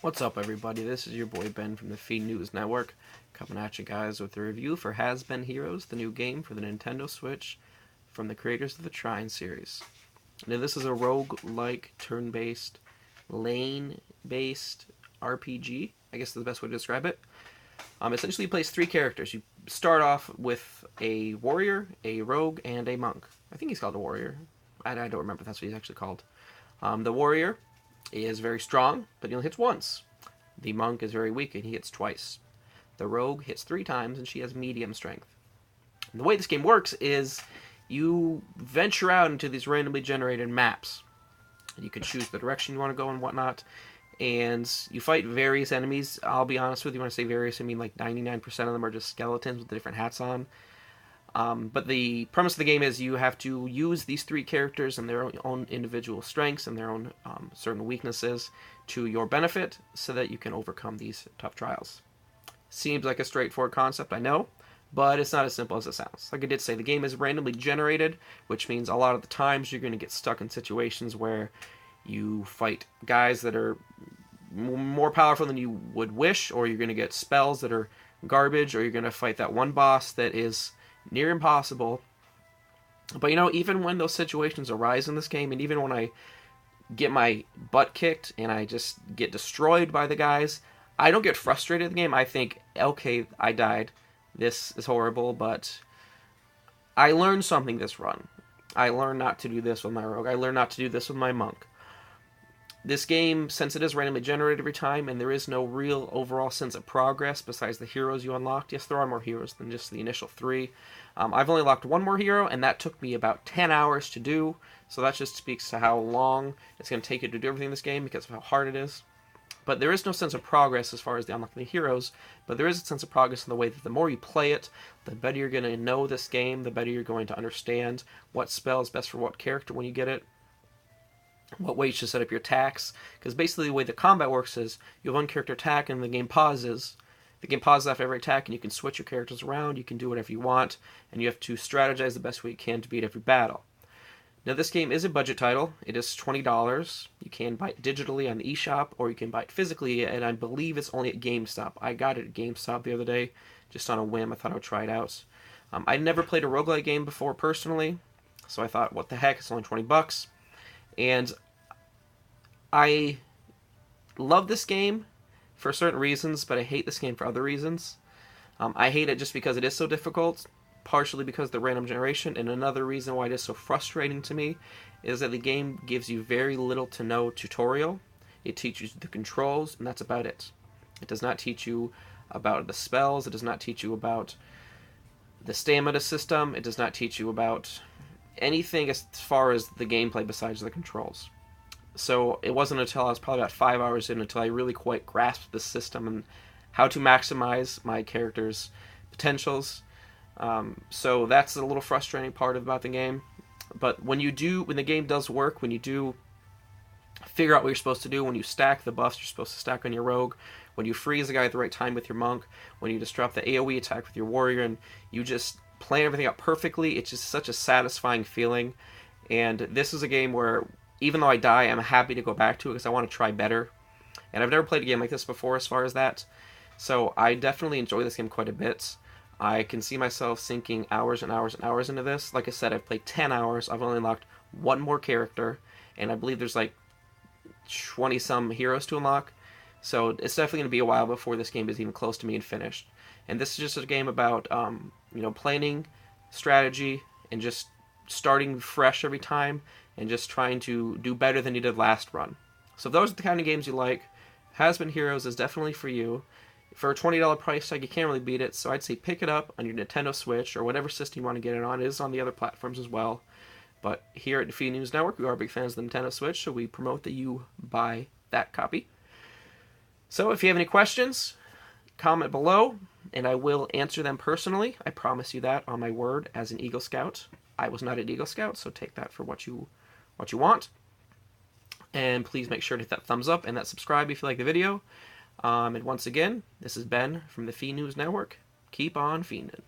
What's up, everybody? This is your boy Ben from the Feed News Network, coming at you guys with a review for Has Been Heroes, the new game for the Nintendo Switch from the creators of the Trine series. Now, this is a roguelike, turn-based, lane-based RPG, I guess is the best way to describe it. Essentially, you play three characters. You start off with a warrior, a rogue, and a monk. I think he's called a warrior. I don't remember if that's what he's actually called. The warrior is very strong, but he only hits once. The monk is very weak, and he hits twice. The rogue hits 3 times, and she has medium strength. And the way this game works is you venture out into these randomly generated maps. You can choose the direction you want to go and whatnot, and you fight various enemies. I'll be honest with you, when I say various, I mean like 99% of them are just skeletons with different hats on. But the premise of the game is you have to use these three characters and their own individual strengths and their own certain weaknesses to your benefit so that you can overcome these tough trials. Seems like a straightforward concept, I know, but it's not as simple as it sounds. Like I did say, the game is randomly generated, which means a lot of the times you're going to get stuck in situations where you fight guys that are more powerful than you would wish, or you're going to get spells that are garbage, or you're going to fight that one boss that is near impossible. But even when those situations arise in this game, and even when I get my butt kicked and I just get destroyed by the guys, I don't get frustrated in the game. I think, okay, I died. This is horrible, but I learned something this run. I learned not to do this with my rogue. I learned not to do this with my monk. This game, since it is randomly generated every time, and there is no real overall sense of progress besides the heroes you unlocked. Yes, there are more heroes than just the initial 3. I've only locked one more hero, and that took me about 10 hours to do, so that just speaks to how long it's going to take you to do everything in this game because of how hard it is. But there is no sense of progress as far as the unlocking the heroes, but there is a sense of progress in the way that the more you play it, the better you're going to know this game, the better you're going to understand what spell is best for what character when you get it, what way you should set up your attacks, because basically the way the combat works is you have one character attack and the game pauses. The game pauses after every attack, and you can switch your characters around, you can do whatever you want, and you have to strategize the best way you can to beat every battle. Now, this game is a budget title. It is $20. You can buy it digitally on the eShop, or you can buy it physically, and I believe it's only at GameStop. I got it at GameStop the other day, just on a whim. I thought I would try it out. I'd never played a roguelike game before personally, so I thought, what the heck, it's only $20. And I love this game for certain reasons, but I hate this game for other reasons. I hate it just because it is so difficult, partially because of the random generation, and another reason why it is so frustrating to me is that the game gives you very little to no tutorial. It teaches you the controls, and that's about it. It does not teach you about the spells, it does not teach you about the stamina system, it does not teach you about anything as far as the gameplay besides the controls. So it wasn't until I was probably about 5 hours in until I really quite grasped the system and how to maximize my character's potentials. So that's a little frustrating part about the game. But when the game does work, when you do figure out what you're supposed to do, when you stack the buffs you're supposed to stack on your rogue, when you freeze the guy at the right time with your monk, when you disrupt the AoE attack with your warrior, and you just plan everything out perfectly, it's just such a satisfying feeling. And this is a game where, even though I die, I'm happy to go back to it because I want to try better. And I've never played a game like this before as far as that. So I definitely enjoy this game quite a bit. I can see myself sinking hours and hours and hours into this. Like I said, I've played 10 hours. I've only unlocked one more character. And I believe there's like 20-some heroes to unlock. So it's definitely going to be a while before this game is even close to being finished. And this is just a game about, planning, strategy, and just starting fresh every time, and just trying to do better than you did last run. So if those are the kind of games you like, Has Been Heroes is definitely for you. For a $20 price tag, you can't really beat it, so I'd say pick it up on your Nintendo Switch or whatever system you want to get it on. It is on the other platforms as well. But here at the Feed News Network, we are big fans of the Nintendo Switch, so we promote that you buy that copy. So if you have any questions, comment below, and I will answer them personally. I promise you that on my word as an Eagle Scout. I was not an Eagle Scout, so take that for what you want. And please make sure to hit that thumbs up and that subscribe if you like the video. And once again, this is Ben from the Feed News Network. Keep on fiending.